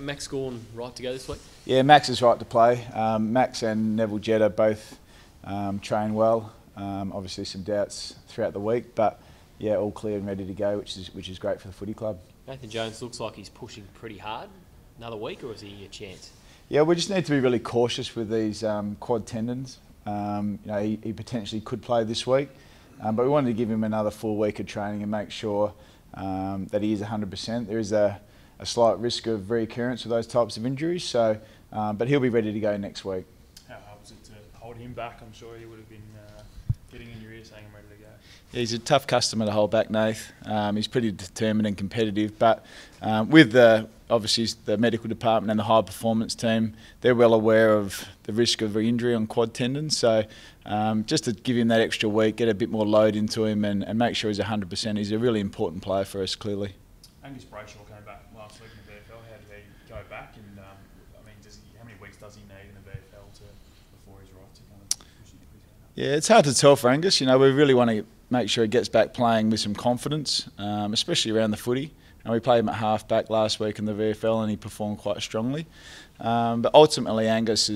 Max Gawn right to go this week? Yeah, Max is right to play. Max and Neville Jetta both train well. Obviously some doubts throughout the week, but yeah, all clear and ready to go, which is great for the footy club. Nathan Jones looks like he's pushing pretty hard. Another week, or is he a chance? Yeah, we just need to be really cautious with these quad tendons. He potentially could play this week, but we wanted to give him another full week of training and make sure that he is 100%. There is a slight risk of reoccurrence of those types of injuries, so but he'll be ready to go next week. How hard was it to hold him back? I'm sure he would have been getting in your ear saying I'm ready to go. Yeah, he's a tough customer to hold back, Nath. He's pretty determined and competitive, but with obviously the medical department and the high performance team, they're well aware of the risk of re-injury on quad tendons. So just to give him that extra week, get a bit more load into him and make sure he's 100%. He's a really important player for us, clearly. Angus Brayshaw came back last week in the VFL. How did he go back? And how many weeks does he need in the VFL before he's right to kind of push into his hand? Yeah, it's hard to tell for Angus. We really want to make sure he gets back playing with some confidence, especially around the footy. And we played him at half back last week in the VFL and he performed quite strongly. But ultimately Angus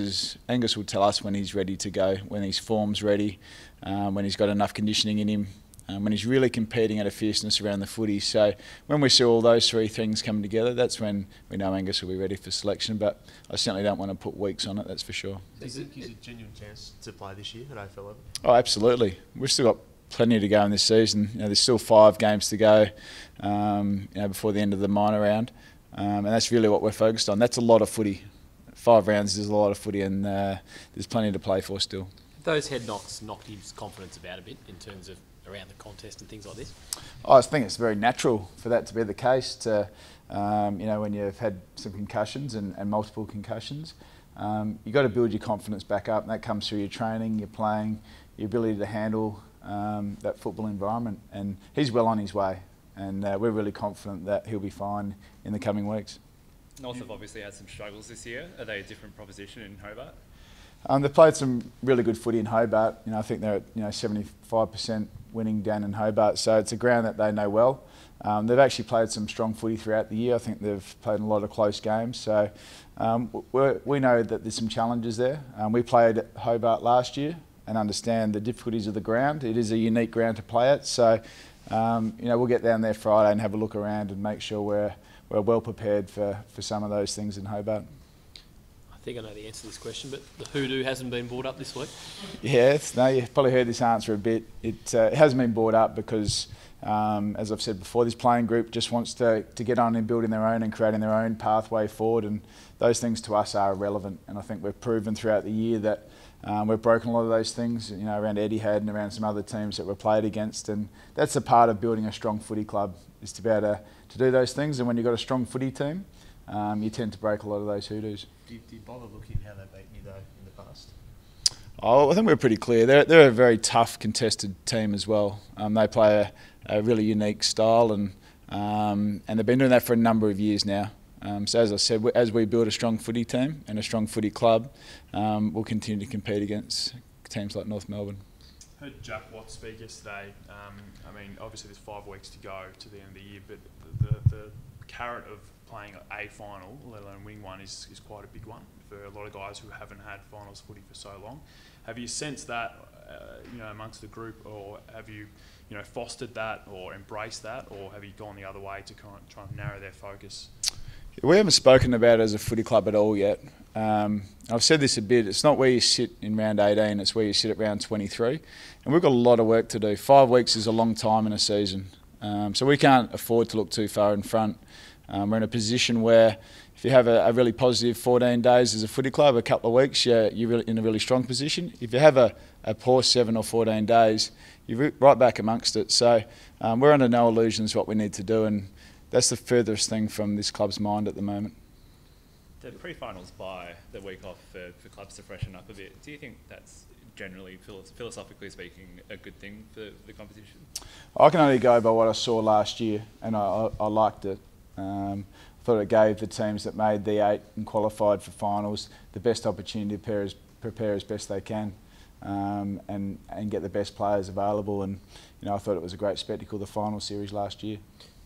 will tell us when he's ready to go, when his form's ready, when he's got enough conditioning in him, when he's really competing at a fierceness around the footy. So when we see all those three things coming together, that's when we know Angus will be ready for selection. But I certainly don't want to put weeks on it, that's for sure. Do you think he's a genuine chance to play this year at AFL level? Oh, absolutely. We've still got plenty to go in this season. There's still 5 games to go before the end of the minor round, and that's really what we're focused on. That's a lot of footy. 5 rounds is a lot of footy, and there's plenty to play for still. Those head knocks knocked his confidence about a bit in terms of around the contest and things like this? I think it's very natural for that to be the case. When you've had some concussions and multiple concussions, you've got to build your confidence back up, and that comes through your training, your playing, your ability to handle that football environment. And he's well on his way, and we're really confident that he'll be fine in the coming weeks. North have obviously had some struggles this year. Are they a different proposition in Hobart? They've played some really good footy in Hobart. I think they're at 75% winning down in Hobart, so it's a ground that they know well. They've actually played some strong footy throughout the year. I think they've played a lot of close games, so we know that there's some challenges there. We played at Hobart last year and understand the difficulties of the ground. It is a unique ground to play at, so we'll get down there Friday and have a look around and make sure we're well prepared for some of those things in Hobart. I think I know the answer to this question, but the hoodoo hasn't been brought up this week? Yeah, you've probably heard this answer a bit. It hasn't been brought up because, as I've said before, this playing group just wants to get on and building their own and creating their own pathway forward, and those things to us are irrelevant. And I think we've proven throughout the year that we've broken a lot of those things, around Etihad and around some other teams that we've played against, and that's a part of building a strong footy club, is to be able to do those things. And when you've got a strong footy team, you tend to break a lot of those hoodoos. Do you bother looking how they've beaten you though in the past? Oh, I think we're pretty clear. They're a very tough, contested team as well. They play a really unique style, and they've been doing that for a number of years now. So as I said, as we build a strong footy team and a strong footy club, we'll continue to compete against teams like North Melbourne. I heard Jack Watts speak yesterday. Obviously there's 5 weeks to go to the end of the year, but the carrot of playing a final, let alone winning one, is quite a big one for a lot of guys who haven't had finals footy for so long. Have you sensed that amongst the group, or have you fostered that or embraced that, or have you gone the other way to kind of try and narrow their focus? We haven't spoken about it as a footy club at all yet. I've said this a bit, it's not where you sit in round 18, it's where you sit at round 23. And we've got a lot of work to do. 5 weeks is a long time in a season. So we can't afford to look too far in front. We're in a position where if you have a really positive 14 days as a footy club, a couple of weeks, you're really in a really strong position. If you have a poor 7 or 14 days, you're right back amongst it. So we're under no illusions what we need to do, and that's the furthest thing from this club's mind at the moment. The pre-finals buy the week off for clubs to freshen up a bit. Do you think that's generally, philosophically speaking, a good thing for the competition? I can only go by what I saw last year, and I liked it. I thought it gave the teams that made the 8 and qualified for finals the best opportunity to prepare as best they can, and get the best players available. And I thought it was a great spectacle, the final series last year.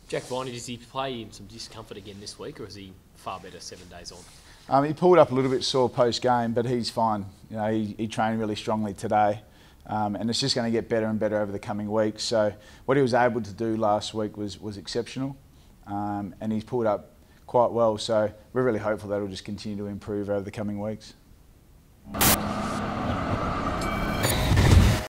Jack Viney, does he play in some discomfort again this week, or is he far better 7 days on? He pulled up a little bit sore post-game, but he's fine. You know, he trained really strongly today, and it's just going to get better and better over the coming weeks. So what he was able to do last week was exceptional, and he's pulled up quite well. So we're really hopeful that he'll just continue to improve over the coming weeks.